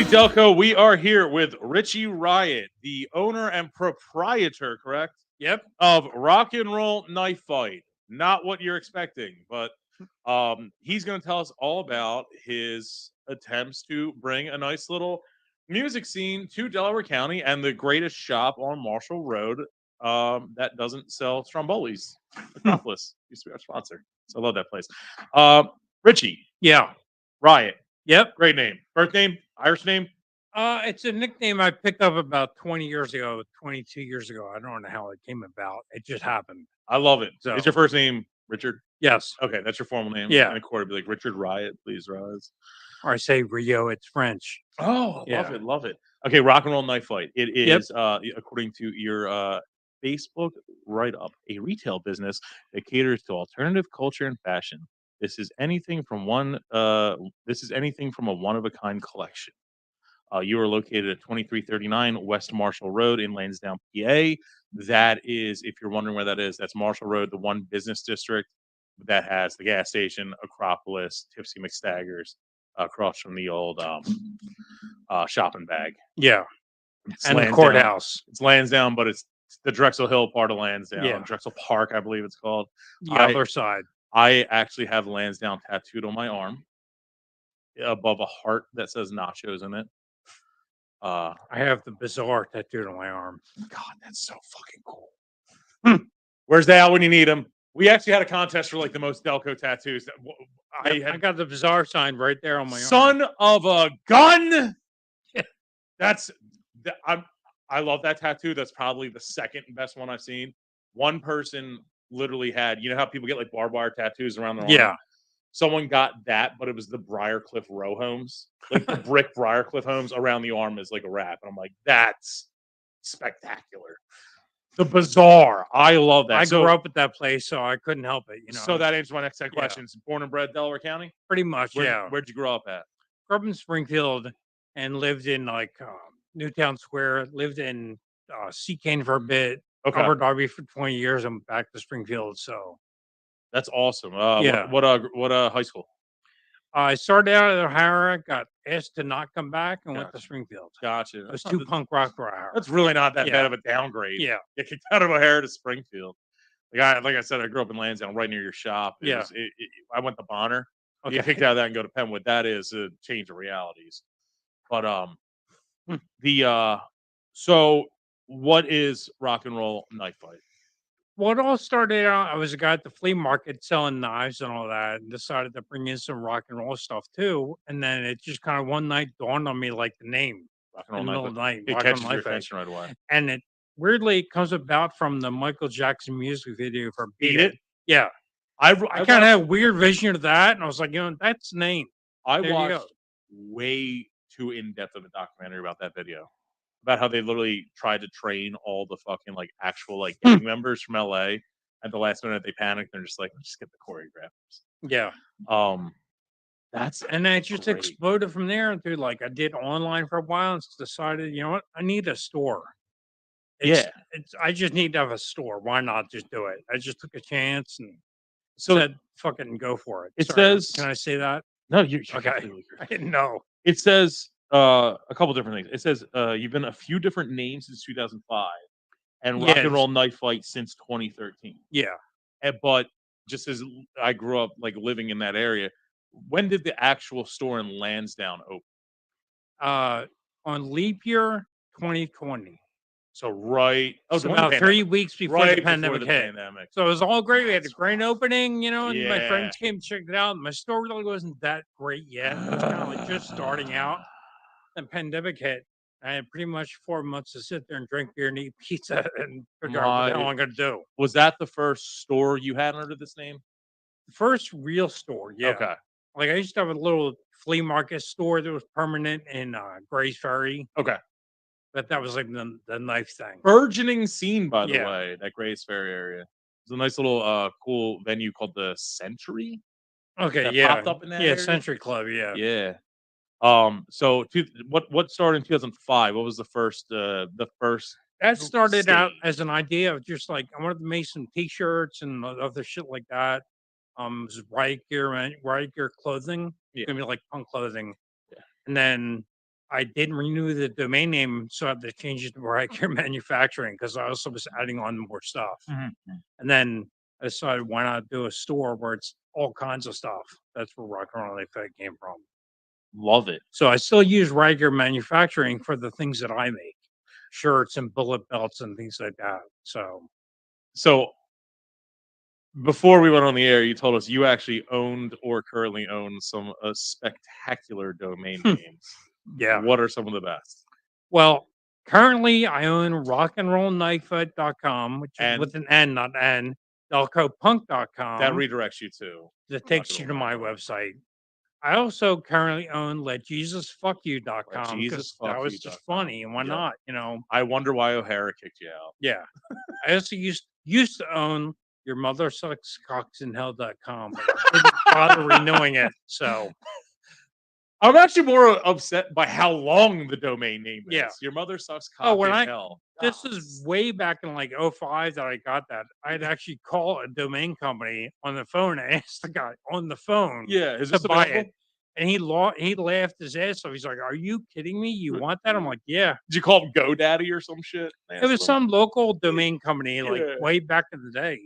right, Delco, we are here with Richie Riot, the owner and proprietor, correct? Yep. Of Rock and Roll Knife Fight. Not what you're expecting, but he's going to tell us all about his attempts to bring a nice little music scene to Delaware County and the greatest shop on Marshall Road that doesn't sell Strombolis. Acropolis used to be our sponsor. So I love that place. Richie. Yeah. Riot. Yep. Great name. Birth name? Irish name? It's a nickname I picked up about 20 years ago, 22 years ago. I don't know how it came about. It just happened. I love it. So, is your first name Richard? Yes. Okay, that's your formal name. Yeah. In court, it'd be like Richard Riot, please rise. Or I say Rio, it's French. Oh, yeah. Love it. Okay, Rock and Roll Knife Fight. It is, according to your Facebook write-up, a retail business that caters to alternative culture and fashion. This is anything from a one-of-a-kind collection. You are located at 2339 West Marshall Road in Lansdowne, PA. That is, if you're wondering where that is, that's Marshall Road, the one business district that has the gas station, Acropolis, Tipsy McStaggers, across from the old shopping bag. Yeah. It's and Lansdowne. The courthouse. It's Lansdowne, but it's the Drexel Hill part of Lansdowne. Yeah. Drexel Park, I believe it's called. The other side. I actually have Lansdowne tattooed on my arm above a heart that says nachos in it. I have the Bizarre tattooed on my arm. God, that's so fucking cool. Where's Al when you need him? We actually had a contest for like the most Delco tattoos. I got the Bizarre sign right there on my arm. Son of a gun. I love that tattoo. That's probably the second best one I've seen. One person literally had, you know how people get like barbed wire tattoos around their arm? Yeah. Someone got that, but it was the Briarcliff row homes, like the brick Briarcliff homes around the arm is like a wrap. And I'm like, that's spectacular. The Bizarre. I love that. I grew up at that place, so I couldn't help it. So that answers my next 10 questions. Born and bred Delaware County? Pretty much, Where'd you grow up at? Grew up in Springfield and lived in like Newtown Square, lived in Seacane for a bit, covered Darby for 20 years. I'm back to Springfield, so. That's awesome. What high school? I started out at O'Hara, got asked to not come back, and went to Springfield. Gotcha. I was too punk rock for O'Hara. That's really not that bad of a downgrade. Yeah. Get kicked out of O'Hara to Springfield. Like I said, I grew up in Lansdowne, right near your shop. I went to Bonner. Okay. You get kicked out of that and go to Penwood. That is a change of realities. But so what is Rock and Roll Knife Fight? Well, it all started out, I was a guy at the flea market selling knives and all that, and decided to bring in some rock and roll stuff too. And then it just kind of one night dawned on me, like the name, Rock and Roll Knife Fight. It catches your attention right away. And it weirdly comes about from the Michael Jackson music video for Beat It. Yeah. I kind of had a weird vision of that, and I was like, that's the name. I watched way too in-depth of a documentary about that video. About how they literally tried to train all the fucking like actual like gang members from LA. At the last minute they panicked. They're just like, let's just get the choreographers. Yeah. And then it just exploded from there into like I did online for a while and decided, you know what, I need a store. I just need to have a store. Why not just do it? I just took a chance and said fucking go for it. It says, can I say that? No, you're okay. I didn't know. It says a couple different things. It says you've been a few different names since 2005 and Rock and Roll Knife Fight since 2013. Yeah. But just as I grew up like living in that area, when did the actual store in Lansdowne open? On leap year 2020. So about 3 weeks before the pandemic hit. So it was all great. We had a grand opening, and my friends came and checked it out. My store really wasn't that great yet. It was kind of like just starting out. Then pandemic hit. I had pretty much 4 months to sit there and drink beer and eat pizza and figure out what the hell I'm going to do. Was that the first store you had under this name? The first real store, yeah. Okay. Like I used to have a little flea market store that was permanent in Gray's Ferry. Okay. But that was like the knife thing. Burgeoning scene, by the way, that Gray's Ferry area. There's a nice little cool venue called the Century. Okay, popped up in that area. Century Club, yeah. Yeah. So what started in 2005? What was the first that started out as an idea of just like I wanted to make some t-shirts and other shit like that. It was riot gear clothing. It's gonna be like punk clothing. Yeah. And then I didn't renew the domain name, so I had to change it to Riker Manufacturing because I also was adding on more stuff. Mm-hmm. And then I decided why not do a store where it's all kinds of stuff. That's where Rock and Roll Night Fight came from. Love it. So I still use Riker Manufacturing for the things that I make, shirts and bullet belts and things like that. So before we went on the air, you told us you actually owned or currently own some spectacular domain names. Yeah. What are some of the best? Well, currently I own rockandrollknifefight.com, which is with an N, not N, delcopunk.com. That redirects you to. That takes you to my website. I also currently own letjesusfuckyou.com because that was just funny and why not, you know? I wonder why O'Hara kicked you out. Yeah. I also used to own your mother sucks cocks in hell.com, but I didn't bother renewing it. So I'm actually more upset by how long the domain name is. Yeah. Your mother sucks cock in hell. This is way back in like 05 that I got that. I'd actually call a domain company on the phone and ask the guy on the phone to buy it. And he laughed his ass off. He's like, "Are you kidding me? You want that?" I'm like, "Yeah." Did you call him GoDaddy or some shit? It was some local domain company, like way back in the day.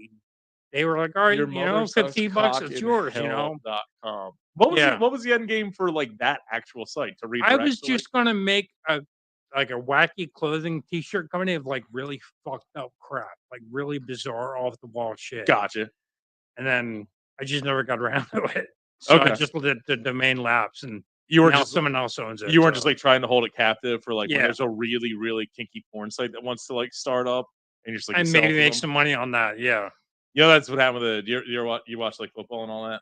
They were like, "All right, you know, $50, it's yours." You know. What was the end game for like that actual site to redirect? I was just gonna make a wacky clothing T-shirt company of like really fucked up crap, like really bizarre, off the wall shit. Gotcha. And then I just never got around to it. So I just let the domain lapse, and someone else owns it. You weren't just like trying to hold it captive for like when there's a really, really kinky porn site that wants to like start up, and you're just like, and maybe make some money on that. Yeah. You know, that's what happened with you watch like football and all that.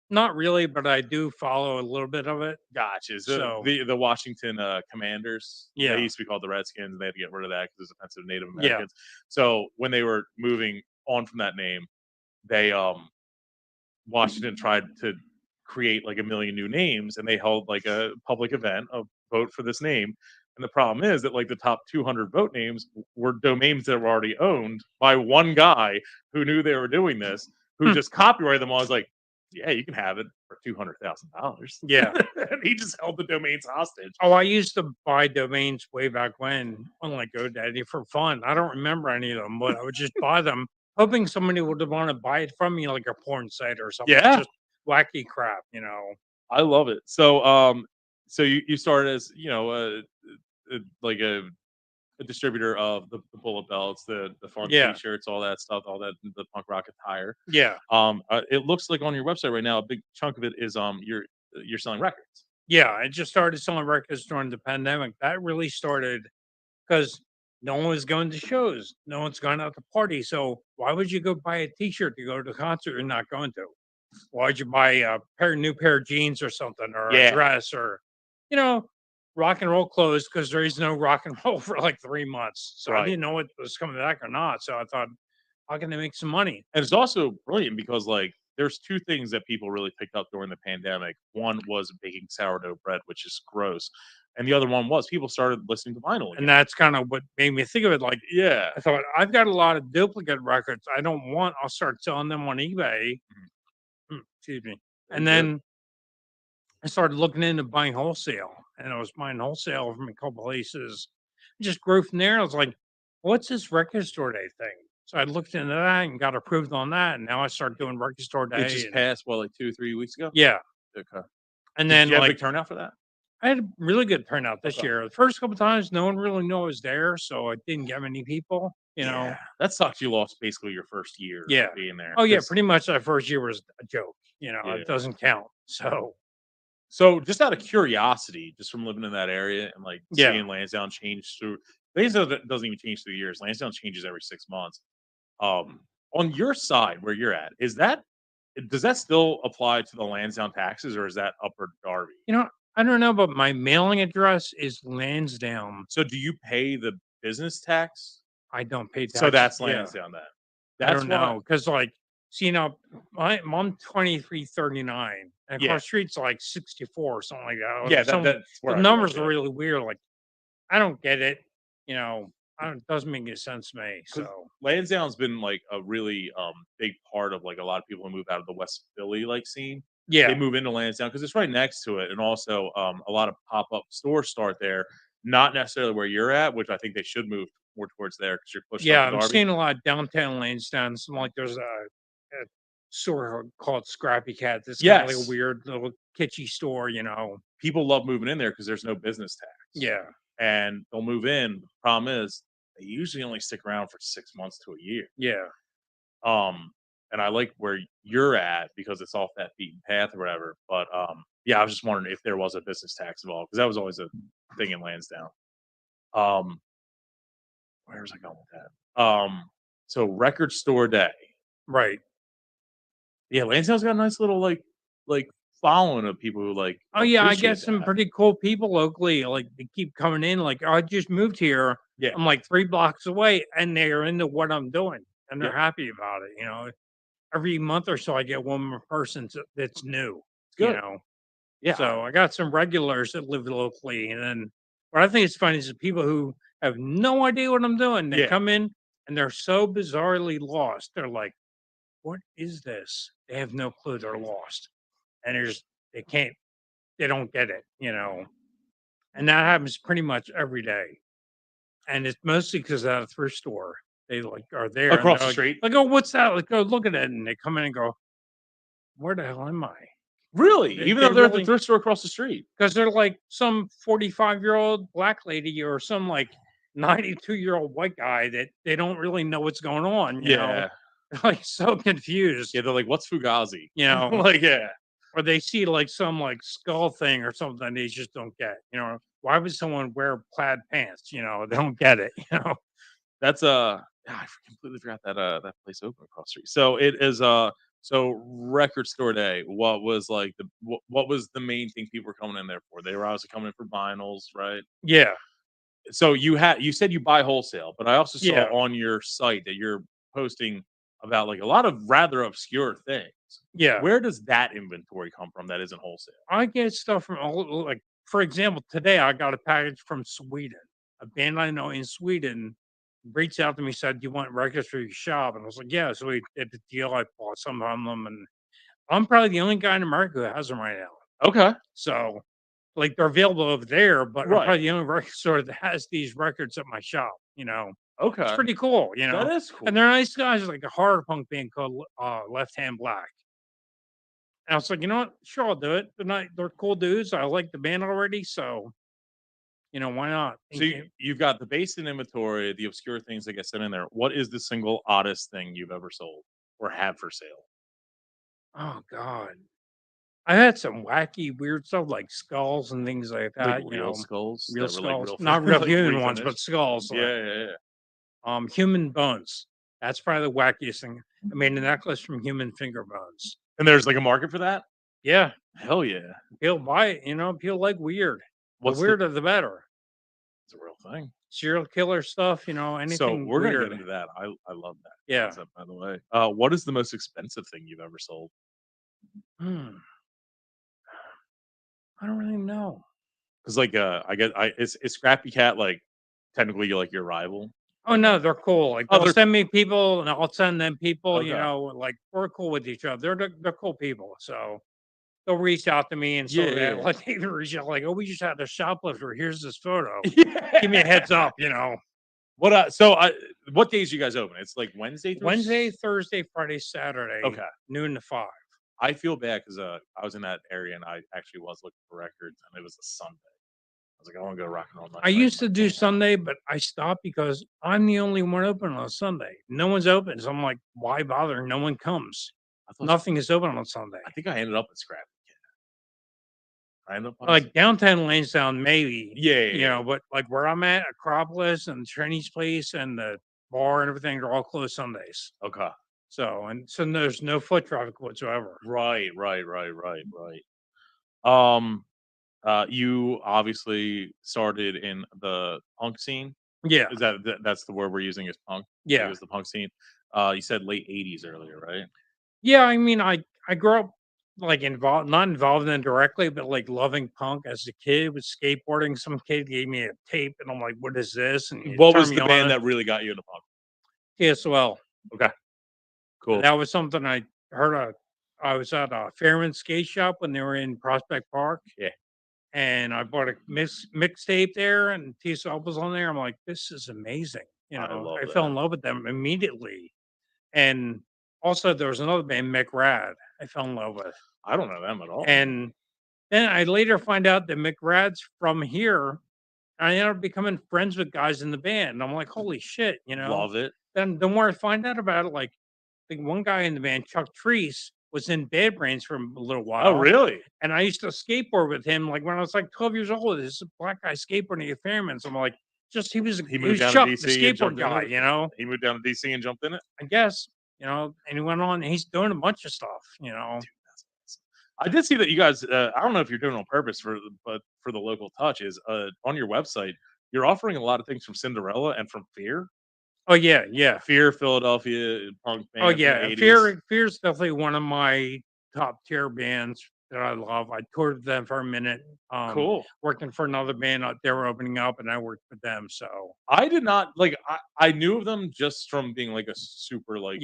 Not really, but I do follow a little bit of it. Gotcha. So the Washington Commanders, they used to be called the Redskins, and they had to get rid of that because it was offensive to Native Americans. So when they were moving on from that name, they Washington tried to create like a million new names, and they held like a public event, a vote for this name. And the problem is that like the top 200 vote names were domains that were already owned by one guy who knew they were doing this, who just copyrighted them all. I was like, yeah, you can have it for $200,000. Yeah. And he just held the domains hostage. Oh, I used to buy domains way back when on like GoDaddy for fun. I don't remember any of them, but I would just buy them, hoping somebody would want to buy it from me, like a porn site or something. Yeah. Just wacky crap, you know. I love it. So so you started as, you know, like a distributor of the bullet belts, the fun T-shirts, all that stuff, all that, the punk rock attire. Yeah. It looks like on your website right now, a big chunk of it is you're selling records. Yeah, I just started selling records during the pandemic. That really started because no one was going to shows, no one's going out to party. So why would you go buy a T-shirt to go to the concert you're not going to? Why'd you buy a new pair of jeans or something, or a dress, or you know, rock and roll clothes, because there is no rock and roll for like 3 months. So I didn't know what was coming back or not. So I thought, how can I make some money? And it's also brilliant because like there's two things that people really picked up during the pandemic. One was baking sourdough bread, which is gross. And the other one was people started listening to vinyl again. And that's kind of what made me think of it. Like, I thought, I've got a lot of duplicate records. I'll start selling them on eBay. Excuse me. And then I started looking into buying wholesale, and I was buying wholesale from a couple places. Just grew from there. I was like, what's this record store day thing? So I looked into that and got approved on that. And now I started doing record store day. It just passed, like 2-3 weeks ago? Yeah. Okay. And then did you have a big turnout for that? I had a really good turnout this year. The first couple of times, no one really knew I was there, so I didn't get many people. You know, that sucks. You lost basically your first year being there. Oh yeah, pretty much that first year was a joke. You know, it doesn't count. So just out of curiosity, just from living in that area and like seeing Lansdowne change through, Lansdowne doesn't even change through years. Lansdowne changes every 6 months. On your side where you're at, does that still apply to the Lansdowne taxes, or is that Upper Darby? You know, I don't know, but my mailing address is Lansdowne. So do you pay the business tax? I don't pay tax. So that's Lansdowne then. I don't know, because like, see, you know, I'm 2339, and across the street's like 64 or something like that. Yeah, that's the numbers are really weird. Like, I don't get it. You know, it doesn't make any sense to me. So Lansdowne's been like a really big part of like a lot of people who move out of the West Philly like scene. they move into Lansdowne because it's right next to it, and also a lot of pop-up stores start there. Not necessarily where you're at, which I think they should move more towards there because you're pushing up to I'm Darby. seeing a lot of downtown Lansdowne. Some like there's a store called Scrappy Cat. That's kind of like a weird little kitschy store. People love moving in there because there's no business tax. Yeah, and they'll move in. The problem is they usually only stick around for 6 months to a year. Yeah. And I like where you're at because it's off that beaten path or whatever. But yeah, I was just wondering if there was a business tax involved because that was always a thing in Lansdowne. Where was I going with that? So Record Store Day. Right. Yeah, Lansdowne's got a nice little like following of people who like. Oh yeah, I get some pretty cool people locally. Like they keep coming in. Like I just moved here. Yeah. I'm like 3 blocks away, and they're into what I'm doing, and they're happy about it. Every month or so, I get one more person that's new. Good. Yeah. So I got some regulars that live locally, and then what I think is funny is the people who have no idea what I'm doing. They come in and they're so bizarrely lost. They're like, "What is this?" They have no clue. They're lost, and they don't get it. And that happens pretty much every day, and it's mostly because at a thrift store. They are there across the street. Like, oh, what's that? Like, go look at it, and they come in and go, "Where the hell am I?" Really? Even though they're at the thrift store across the street? Because they're like some 45-year-old black lady or some like 92-year-old white guy that they don't really know what's going on. You know? They're like so confused. Yeah, they're like, "What's Fugazi?" Like or they see like some like skull thing or something they just don't get. Why would someone wear plaid pants? They don't get it. That's I completely forgot that place open across the street. So it is so Record Store Day. What was like what was the main thing people were coming in there for? They were obviously coming in for vinyls, right? Yeah. So you said you buy wholesale, but I also saw on your site that you're posting about like a lot of rather obscure things. Yeah. Where does that inventory come from that isn't wholesale? I get stuff from all like for example, today I got a package from Sweden. A band I know in Sweden reached out to me, said, "Do you want records for your shop?" And I was like, "Yeah." So we did the deal. I bought some of them, and I'm probably the only guy in America who has them right now. Okay. So, like, they're available over there, but I'm probably the only record store that has these records at my shop. Okay. It's pretty cool. That is cool. And they're nice guys, like a hard punk band called Left Hand Black. And I was like, you know what? Sure, I'll do it. They're cool dudes. I like the band already, so. Why not? So you've got the base in inventory, the obscure things that get sent in there. What is the single oddest thing you've ever sold or have for sale? Oh God. I had some wacky, weird stuff like skulls and things like that. Like real skulls? Real skulls. Not real human ones, but skulls. Yeah. Human bones. That's probably the wackiest thing. I made a necklace from human finger bones. And there's like a market for that? Yeah. Hell yeah. People buy it, people like weird. The weirder the better. It's a real thing. Serial killer stuff, anything. So we're weird. gonna get into that. I love that. Yeah. Concept, by the way. What is the most expensive thing you've ever sold? I don't really know. Because like is Scrappy Cat like technically like your rival? Oh no, they're cool. Like they'll send me people and I'll send them people, Okay. like we're cool with each other. They're cool people. So they'll reach out to me and like they even reach out like, "Oh, we just had a shoplifter. Here's this photo. Give me a heads up." What what days you guys open? It's like Wednesday, Thursday, Friday, Saturday. Okay. Noon to 5. I feel bad because I was in that area and I actually was looking for records and it was a Sunday. I was like, I want to go rock and roll. I used to do Sunday, but I stopped because I'm the only one open on Sunday. No one's open. So I'm like, why bother? No one comes. Nothing is open on Sunday. I think I ended up at Scrappy Cat. I ended up like downtown Lansdowne, maybe. Yeah. But like where I'm at, Acropolis and Trini's Place and the bar and everything are all closed Sundays. Okay. So there's no foot traffic whatsoever. Right. You obviously started in the punk scene. Yeah. Is that's the word we're using is punk? Yeah. It was the punk scene. You said late 80s earlier, right? Yeah, I mean, I grew up like not involved in it directly, but like loving punk as a kid with skateboarding. Some kid gave me a tape and I'm like, what is this? And what was the band that really got you into punk? TSOL. Okay. Cool. And that was something I heard I was at a Fairman skate shop when they were in Prospect Park. Yeah. And I bought a mixtape there, and T-Sop was on there. I'm like, this is amazing. I love I that. fell in love with them immediately. And also, there was another band, McRad, I fell in love with. I don't know them at all. And then I later find out that McRad's from here. I ended up becoming friends with guys in the band. And I'm like, holy shit, Love it. Then the more I find out about it, like, I think one guy in the band, Chuck Treese, was in Bad Brains for a little while. Oh, really? And I used to skateboard with him, like, when I was, like, 12 years old. This black guy skateboarding at Fairman's. I'm like, he was Chuck, the skateboard guy, He moved down to DC and jumped in it? I guess, and he went on, and he's doing a bunch of stuff, Dude, that's awesome. I did see that you guys, I don't know if you're doing it on purpose but for the local touch is, on your website, you're offering a lot of things from Cinderella and from Fear. Oh, yeah. Fear, Philadelphia, punk band. Oh, yeah. Fear's definitely one of my top tier bands that I love. I toured with them for a minute. Cool. Working for another band, they were opening up, and I worked with them. So I did not like. I knew of them just from being like a super like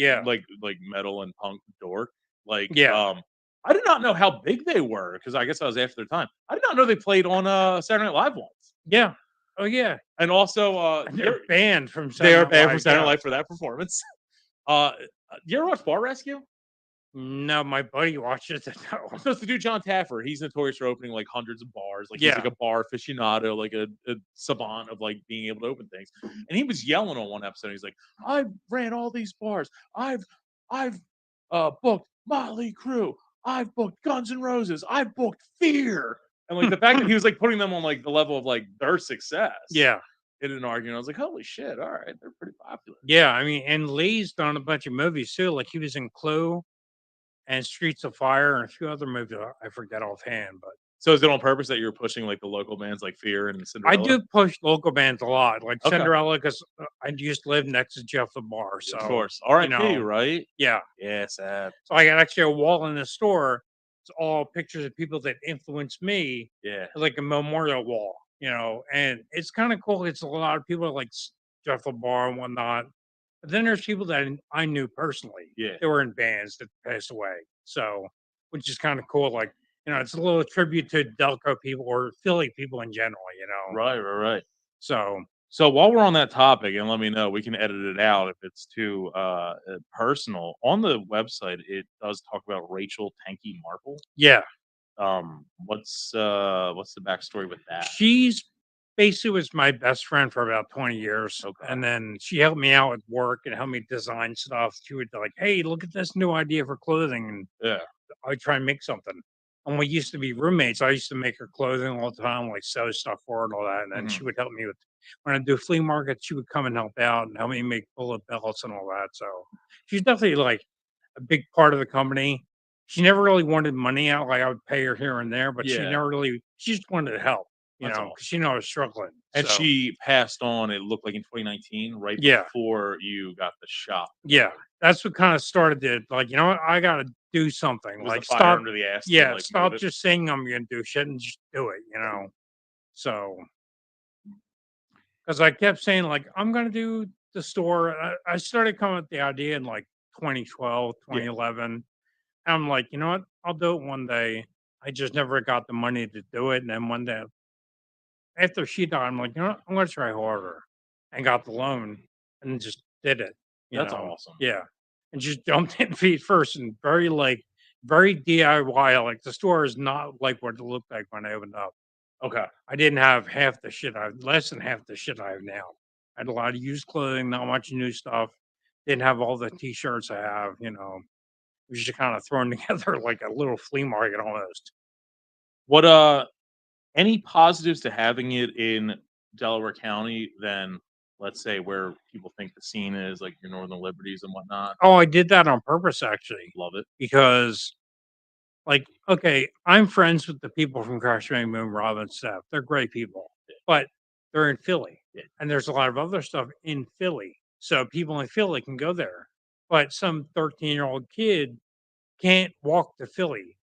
metal and punk dork. Like I did not know how big they were because I guess I was after their time. I did not know they played on Saturday Night Live once. Yeah. Oh yeah. And also they're banned from Saturday Night Live for that performance. You ever watch Bar Rescue? No, my buddy watched it. So it's the dude John Taffer. He's notorious for opening like hundreds of bars. Like he's like a bar aficionado, like a savant of like being able to open things. And he was yelling on one episode. He's like, "I ran all these bars. I've booked Motley Crue. I've booked Guns N' Roses. I've booked Fear." And like the fact that he was like putting them on like the level of like their success. Yeah. In an argument, I was like, "Holy shit! All right, they're pretty popular." Yeah, I mean, and Lee's done a bunch of movies too. Like he was in Clue and Streets of Fire and a few other movies I forget offhand. But so is it on purpose that you're pushing like the local bands like Fear and Cinderella? I do push local bands a lot, like Cinderella, because I used to live next to Jeff the Bar. So of course, R.I.P. Right? Yeah, sad. So I got actually a wall in the store. It's all pictures of people that influenced me. Yeah, like a memorial wall, and it's kind of cool. It's a lot of people like Jeff the Bar and whatnot. But then there's people that I knew personally. Yeah. They were in bands that passed away. So, which is kind of cool. Like, it's a little tribute to Delco people or Philly people in general, Right. So while we're on that topic, and let me know, we can edit it out if it's too personal. On the website, it does talk about Rachel Tanky Marple. Yeah. What's the backstory with that? She's basically was my best friend for about 20 years. Okay. And then she helped me out with work and helped me design stuff. She would like, hey, look at this new idea for clothing. And I would try and make something. And we used to be roommates. I used to make her clothing all the time, like sew stuff for her and all that. And then she would help me with when I do flea markets, she would come and help out and help me make bullet belts and all that. So she's definitely like a big part of the company. She never really wanted money out, like I would pay her here and there, but she just wanted to help, because she knew I was struggling. And she passed on, it looked like in 2019, right before you got the shop. Yeah. That's what kind of started it. Like, you know what? I got to do something. Like, stop under the ass. Yeah. Stop just saying I'm going to do shit and just do it, So, because I kept saying, like, I'm going to do the store. I started coming up with the idea in like 2012, 2011. I'm like, you know what? I'll do it one day. I just never got the money to do it. And then one day, after she died, I'm like, you know what? I'm going to try harder. And got the loan and just did it. That's awesome. Yeah. And just jumped in feet first and very DIY. Like the store is not like what it looked like when I opened up. Okay. I didn't have less than half the shit I have now. I had a lot of used clothing, not much new stuff. Didn't have all the t-shirts I have, It was just kind of thrown together like a little flea market almost. What any positives to having it in Delaware County than let's say where people think the scene is, like your Northern Liberties and whatnot? Oh, I did that on purpose actually. Love it. Because okay, I'm friends with the people from Crash Bang Boom, Rob and Steph. They're great people. But they're in Philly. Yeah. And there's a lot of other stuff in Philly. So people in Philly can go there. But some 13-year-old kid can't walk to Philly.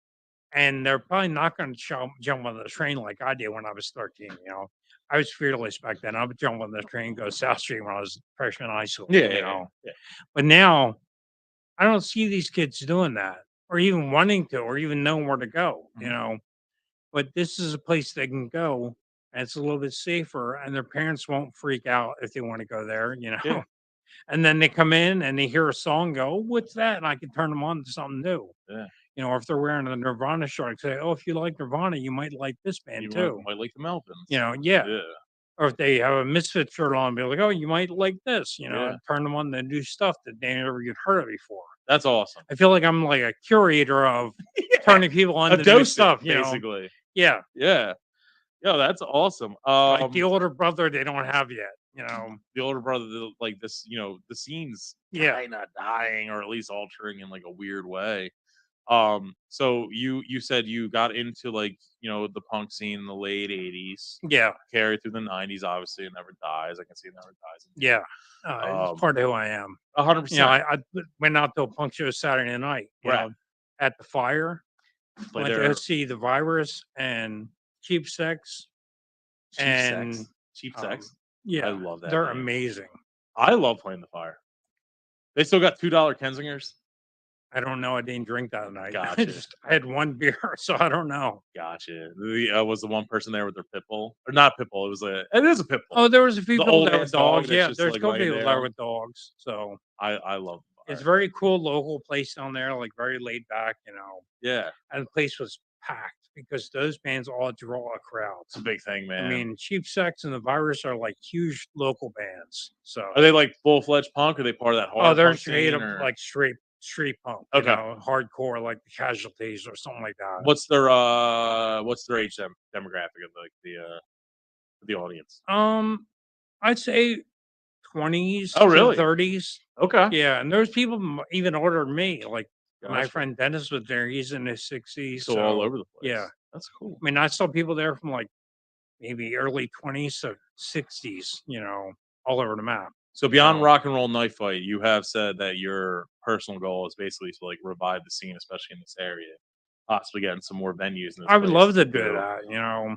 And they're probably not going to jump on the train like I did when I was 13, I was fearless back then. I would jump on the train and go to South Street when I was a freshman in high school. Yeah. But now, I don't see these kids doing that. or even wanting to, or even knowing where to go, you know. But this is a place they can go, and it's a little bit safer, and their parents won't freak out if they want to go there, you know. Yeah. And then they come in and they hear a song, go, "What's that?" And I can turn them on to something new. Yeah. You know, or if they're wearing a Nirvana shirt, I say, "Oh, if you like Nirvana, you might like this band You too." might like the Melvins. You know, yeah. Yeah. Or if they have a Misfit shirt on, be like, "Oh, you might like this," you know, Yeah. and turn them on to new stuff that they never get heard of before. That's awesome. I feel like I'm like a curator of turning people on A to new docent, stuff, you know. basically. Yeah. Yeah. Yo, that's awesome. Like the older brother they don't have yet, you know. The older brother, like this, you know, the scene's Yeah. kinda dying or at least altering in like a weird way. So you said you got into like, you know, the punk scene in the late 80s, Yeah. carried through the 90s, obviously it never dies. I can see it never dies. Yeah. It's part of who I am. 100%. You know, I went out to a punk show Saturday night, you Right. know, at the Fire. Play Went to there. go see The Virus and Cheap Sex. Cheap Sex. Yeah, I love that. they're name. amazing. I love playing the Fire. They still got $2 Kensingers. I don't know. I didn't drink that night. Gotcha. I had one beer, so I don't know. Gotcha. Was the one person there with their pit bull, or not pit bull? It is a pit bull. Oh, there was a few people there with dogs. Yeah, just, there's like, a couple right people there. there with dogs. So I love the Fire. it's a very cool local place down there, like very laid back, you know. Yeah, And the place was packed because those bands all draw a crowd. it's a big thing, man. I mean, Cheap Sex and The Virus are like huge local bands. So are they like full fledged punk? Or are they part of that hard? oh, they're punk straight scene, up or? like street punk, Okay. you know, hardcore like the Casualties or something like that. What's their age demographic of like the audience? I'd say 20s Oh, to really? 30s. Okay. Yeah, and there's people even older than me. Like my Gotcha. friend Dennis was there. He's in his 60s. So all over the place. Yeah, that's cool. I mean, I saw people there from like maybe early 20s to 60s. You know, all over the map. So beyond Rock and Roll Knife Fight, you have said that your personal goal is basically to like revive the scene, especially in this area, possibly getting some more venues. In this I would place love to do that. You know,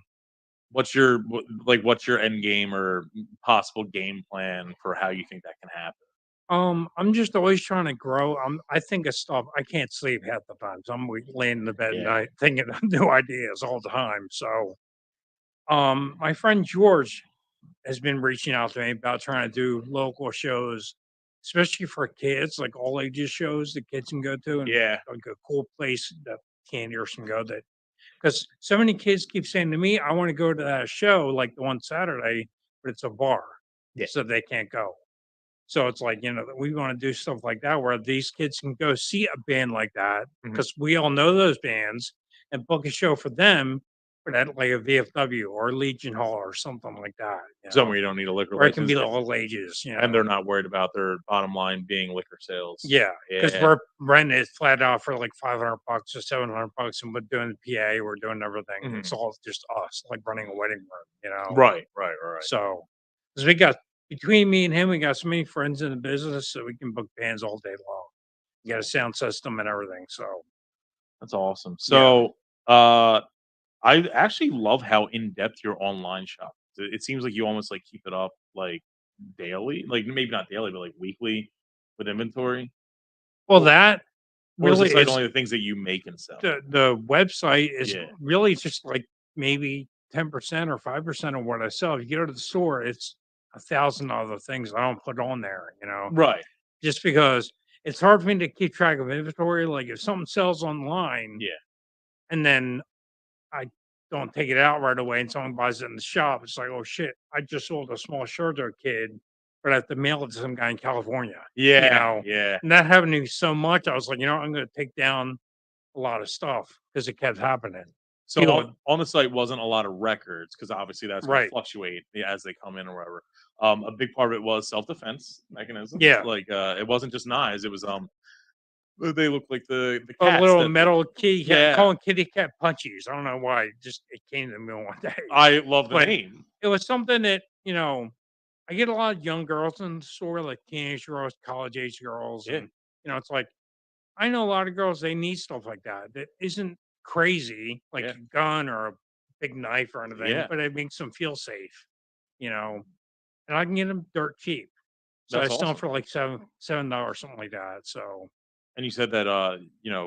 what's your end game or possible game plan for how you think that can happen? I'm just always trying to grow. I think of stuff. I can't sleep half the time. So I'm laying in the bed at night thinking of new ideas all the time. So, my friend George has been reaching out to me about trying to do local shows, especially for kids, like all ages shows that kids can go to, and like a cool place that teenagers can go. That because so many kids keep saying to me, "I want to go to that show, like the one Saturday, but it's a bar, so they can't go." So it's like, you know, we want to do stuff like that where these kids can go see a band like that because we all know those bands and book a show for them, but at like a VFW or Legion Hall or something like that. Somewhere you don't need a liquor license. It can be license. all ages, you know. And they're not worried about their bottom line being liquor sales. Yeah, because we're renting it flat out for like $500 or $700, and we're doing the PA, we're doing everything. It's all just us, like running a wedding room, you know. Right. So, because we got between me and him, we got so many friends in the business, so we can book bands all day long. You got a sound system and everything. So that's awesome. So, I actually love how in depth your online shop. It seems like you almost like keep it up like daily, like maybe not daily, but like weekly with inventory. Well, that really is only the things that you make and sell. The website is really just like maybe 10% or 5% of what I sell. If you go to the store, it's 1,000 other things I don't put on there, you know? Right. Just because it's hard for me to keep track of inventory. Like if something sells online, and then I don't take it out right away and someone buys it in the shop, it's like, oh shit, I just sold a small shirt to a kid, but I have to mail it to some guy in California. Yeah. You know? And that happened to me so much, I was like, you know, I'm going to take down a lot of stuff because it kept happening. So on the site wasn't a lot of records because obviously that's going to fluctuate as they come in or whatever. A big part of it was self-defense mechanisms. Yeah. Like it wasn't just knives, it was they look like the cats little metal key. Yeah. Calling kitty cat punchies. I don't know why. It came to me one day. I love the name. It was something that, you know, I get a lot of young girls in the store, like teenage girls, college age girls. And, you know, it's like, I know a lot of girls, they need stuff like that. That isn't crazy, like a gun or a big knife or anything, but it makes them feel safe, you know, and I can get them dirt cheap. So I sell them for like $7, something like that. So And you said that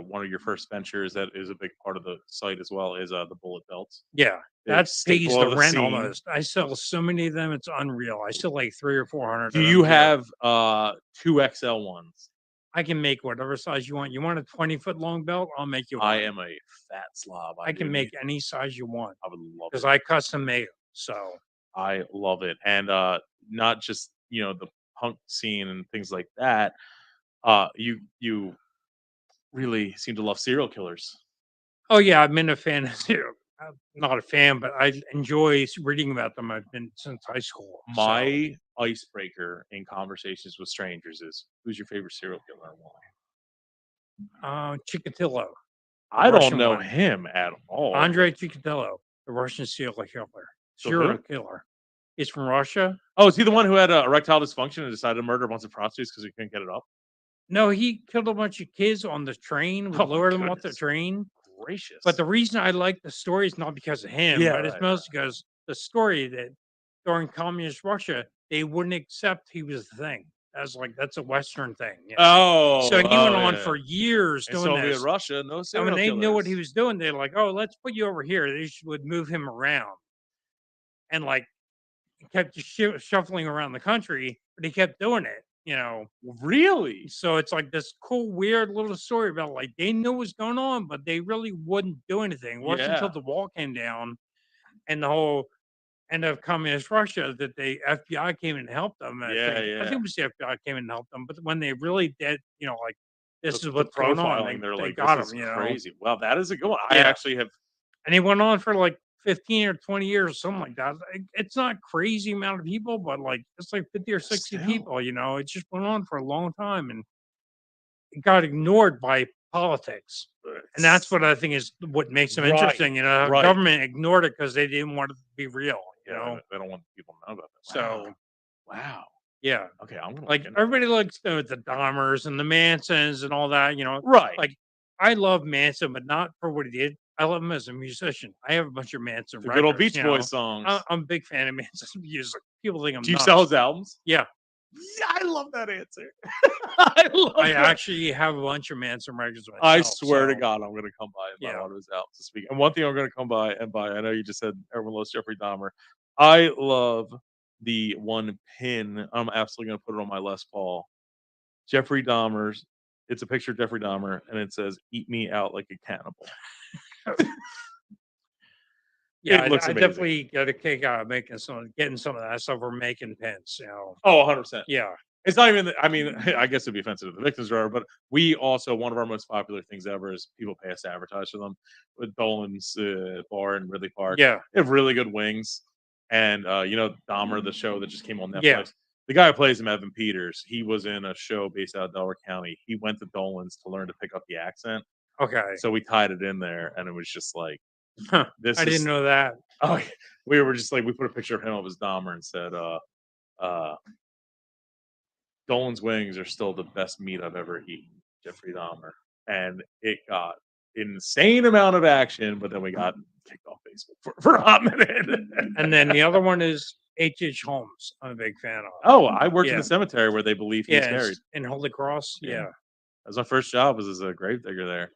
one of your first ventures that is a big part of the site as well is the bullet belts. Yeah, Big that pays staple the of the rent scene. almost. I sell so many of them; it's unreal. I sell like 300 or 400. Do you have 2XL ones? I can make whatever size you want. You want a 20-foot long belt? I'll make you one. I am a fat slob. I can make any size you want. I would love it because I custom made them. So I love it, and not just the punk scene and things like that. You really seem to love serial killers. oh yeah, I've been a fan of serial. I'm not a fan, but I enjoy reading about them. I've been since high school. My icebreaker in conversations with strangers is, who's your favorite serial killer and why? Chikatilo. I don't know him at all. Andrei Chikatilo, the Russian serial killer. He's from Russia. Oh, is he the one who had erectile dysfunction and decided to murder a bunch of prostitutes because he couldn't get it up? No, he killed a bunch of kids on the train. Lowered them off the train. Gracious. But the reason I like the story is not because of him, but it's mostly because the story that during communist Russia, they wouldn't accept he was the thing. That's a Western thing. Oh, so he went on for years doing Soviet this. Russia, no serial when they killers. knew what he was doing, they're like, "Oh, let's put you over here." They would move him around, and kept shuffling around the country, but he kept doing it. Really? So it's like this cool, weird little story about they knew what was going on, but they really wouldn't do anything. It wasn't until the wall came down and the whole end of communist Russia that the FBI came in and helped them. I think it was the FBI came in and helped them. But when they really did, this is what's going on. They got him. Crazy. Well, that is a good one. I actually have, and he went on for 15 or 20 years, something like that. It's not crazy amount of people, but it's 50 or 60 people, it just went on for a long time and it got ignored by politics. And that's what I think is what makes them interesting. Government ignored it because they didn't want it to be real. They don't want people to know about that. So, wow. Yeah. Okay. I'm everybody likes the Dahmers and the Mansons and all that, Right. I love Manson, but not for what he did. I love him as a musician. I have a bunch of Manson records. Good old Beach Boys songs. I'm a big fan of Manson's music. People think I'm Do you sell his albums? Yeah. Yeah, I love that answer. I actually have a bunch of Manson records myself. I swear to God, I'm going to come by and buy one of his albums to speak. And one thing I'm going to come by and buy, I know you just said everyone loves Jeffrey Dahmer. I love the one pin. I'm absolutely going to put it on my Les Paul. Jeffrey Dahmer's. It's a picture of Jeffrey Dahmer, and it says, "Eat me out like a cannibal." Yeah, I definitely got a kick out of getting some of that stuff. We're making pins, Oh, 100%. Yeah. It's not even, I guess it'd be offensive to the victims, but we also, one of our most popular things ever is people pay us to advertise for them with Dolan's Bar in Ridley Park. Yeah. They have really good wings. And, Dahmer, the show that just came on Netflix. Yeah. The guy who plays him, Evan Peters, he was in a show based out of Delaware County. He went to Dolan's to learn to pick up the accent. Okay. So we tied it in there, and it was just like, I didn't know that. Oh, we were just we put a picture of him of his Dahmer and said, Dolan's wings are still the best meat I've ever eaten, Jeffrey Dahmer. And it got insane amount of action, but then we got kicked off Facebook for a hot minute. And then the other one is H.H. Holmes. I'm a big fan of. Oh, I worked in the cemetery where they believe he's buried. In Holy Cross. Yeah. That was my first job, was as a gravedigger there.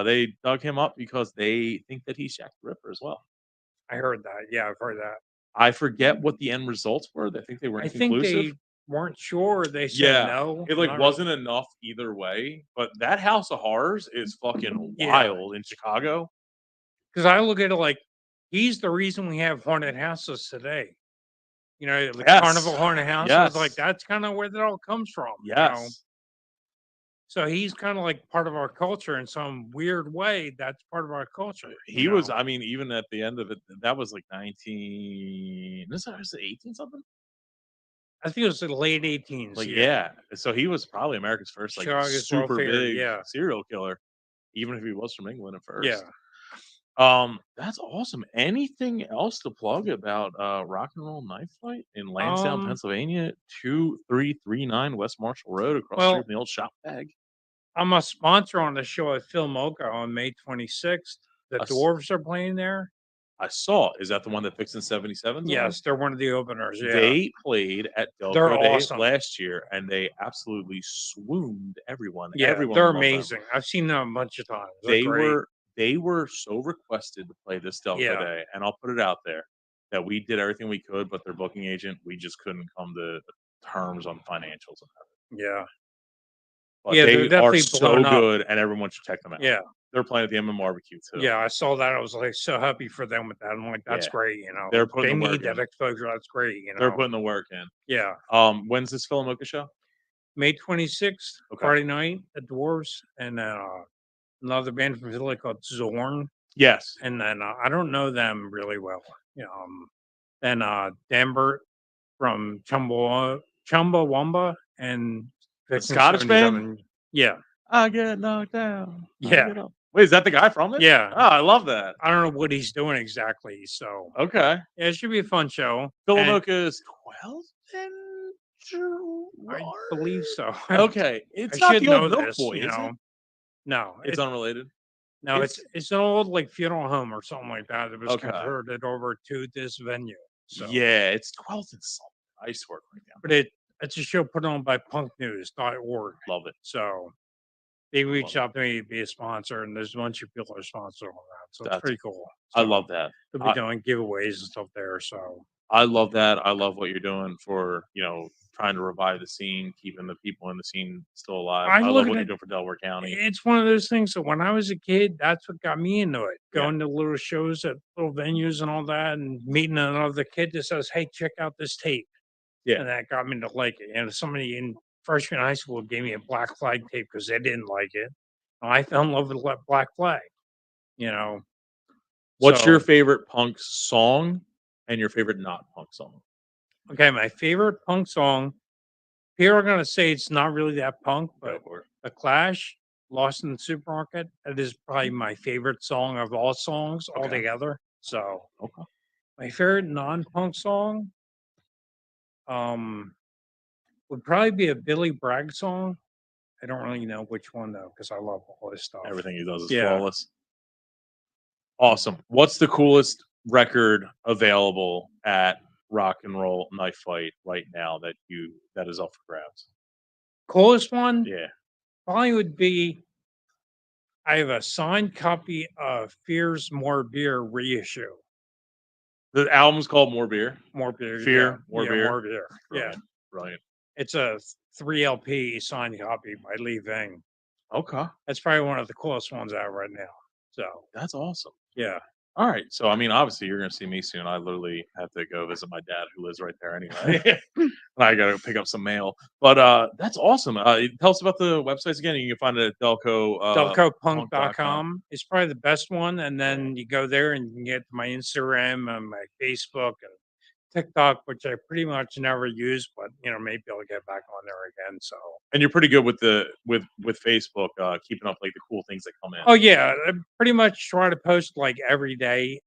They dug him up because they think that he's Jack the Ripper as well. I heard that. Yeah, I've heard that. I forget what the end results were. I think they were inconclusive. I think they weren't sure. They said no. It wasn't enough either way. But that House of Horrors is fucking wild in Chicago. Because I look at it he's the reason we have haunted houses today. Carnival haunted houses. Yes. That's kind of where that all comes from. Yes. So he's kind of part of our culture in some weird way. That's part of our culture. He was, even at the end of it, that was 19, this was 18 something? I think it was the late 18s. Yeah. So he was probably America's first super big serial killer, even if he was from England at first. Yeah. That's awesome. Anything else to plug about Rock and Roll Knife Fight in Lansdowne, Pennsylvania, 2339 West Marshall Road, across the street from the old shop bag? I'm a sponsor on the show at Phil Mocha on May 26th. The Dwarves are playing there. I saw. Is that the one that Fixin' 77's on? Yes, they're one of the openers. Yeah, They played at Delco Day last year, and they absolutely swooned everyone. Yeah, everyone they're loved them. amazing. I've seen them a bunch of times. They were so requested to play this Delco Day, and I'll put it out there that we did everything we could, but their booking agent, we just couldn't come to terms on financials. Yeah. But they are so good, and everyone should check them out. Yeah. They're playing at the MM Barbecue too. Yeah, I saw that. I was like so happy for them with that. I'm like, that's great. You know, they're putting they need that exposure. That's great. You know, they're putting the work in. Yeah. When's this Philomoka show? May 26th, Friday night at Dwarves, and another band from Philly called Zorn. Yes. And then I don't know them really well. Then Dambert from Chumbawamba and the Scottish band. Yeah. I get knocked down. Yeah. Wait, is that the guy from it? Yeah. Oh, I love that. I don't know what he's doing exactly. So okay. Yeah, it should be a fun show. Philomoka is 12 I believe so. Okay. It's not the old Milk Boy, is it? No. It's unrelated? No, it's an old like funeral home or something like that. It was converted over to this venue. So yeah, it's 12th and something. I used to work right now. But it's a show put on by punknews.org. Love it. So they reached out to me to be a sponsor, and there's a bunch of people are sponsored on that. So that's pretty cool. So I love that. They'll be doing giveaways and stuff there. So I love that. I love what you're doing for, trying to revive the scene, keeping the people in the scene still alive. I love what you're doing for Delaware County. It's one of those things that when I was a kid, that's what got me into it. Going to little shows at little venues and all that, and meeting another kid that says, "Hey, check out this tape." Yeah. And that got me to like it. And somebody in freshman high school gave me a Black Flag tape because they didn't like it. And I fell in love with Black Flag. What's your favorite punk song and your favorite not punk song? Okay, my favorite punk song. Here I'm gonna say it's not really that punk, but The Clash, Lost in the Supermarket. That is probably my favorite song of all songs altogether. So my favorite non-punk song would probably be a Billy Bragg song. I don't really know which one though, because I love all his stuff. Everything he does is flawless. Awesome. What's the coolest record available at Rock and Roll Knife Fight right now that is up for grabs? Coolest one? Yeah. Probably would be I have a signed copy of Fear's More Beer reissue. The album's called More Beer. More Beer. Fear, More Beer. More Beer. Brilliant. Brilliant. It's a 3 LP signed copy by Lee Ving. Okay. That's probably one of the coolest ones out right now. So that's awesome. Yeah. All right. So, I mean, obviously, you're going to see me soon. I literally have to go visit my dad who lives right there anyway. I got to pick up some mail. But that's awesome. Tell us about the websites again. You can find it at Delco. DelcoPunk.com is probably the best one. And then you go there and you can get to my Instagram and my Facebook and TikTok, which I pretty much never use, but maybe I'll get back on there again. So, and you're pretty good with with Facebook, keeping up like the cool things that come in. Oh yeah, I pretty much try to post like every day,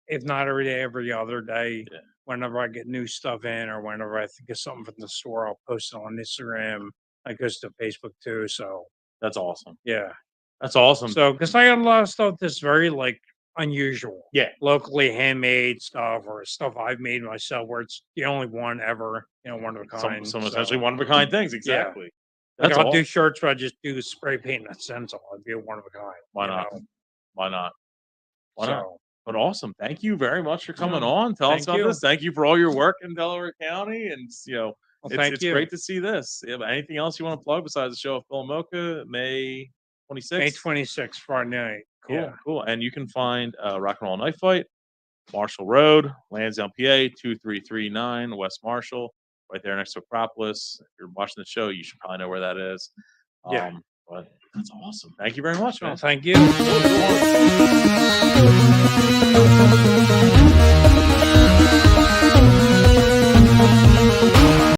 if not every day, every other day. Yeah. Whenever I get new stuff in, or whenever I get something from the store, I'll post it on Instagram. It goes to Facebook too. So that's awesome. Yeah, that's awesome. So because I got a lot of stuff that's very like unusual, locally handmade stuff or stuff I've made myself where it's the only one ever, one of a kind. Some essentially one of a kind things, exactly. Yeah. Like I'll do shirts where I just do spray paint and stencil. It'd be a one of a kind. Why not? Why not? Why not? But awesome. Thank you very much for coming on. Tell us about this. Thank you for all your work in Delaware County. And it's great to see this. Anything else you want to plug besides the show of Philomoka, May 26th? May 26th, Friday night. Cool, yeah. Cool. And you can find Rock and Roll Knife Fight, Marshall Road, Lansdowne, PA, 2339 West Marshall, right there next to Acropolis. If you're watching the show, you should probably know where that is. But that's awesome. Thank you very much, man. Well, thank you.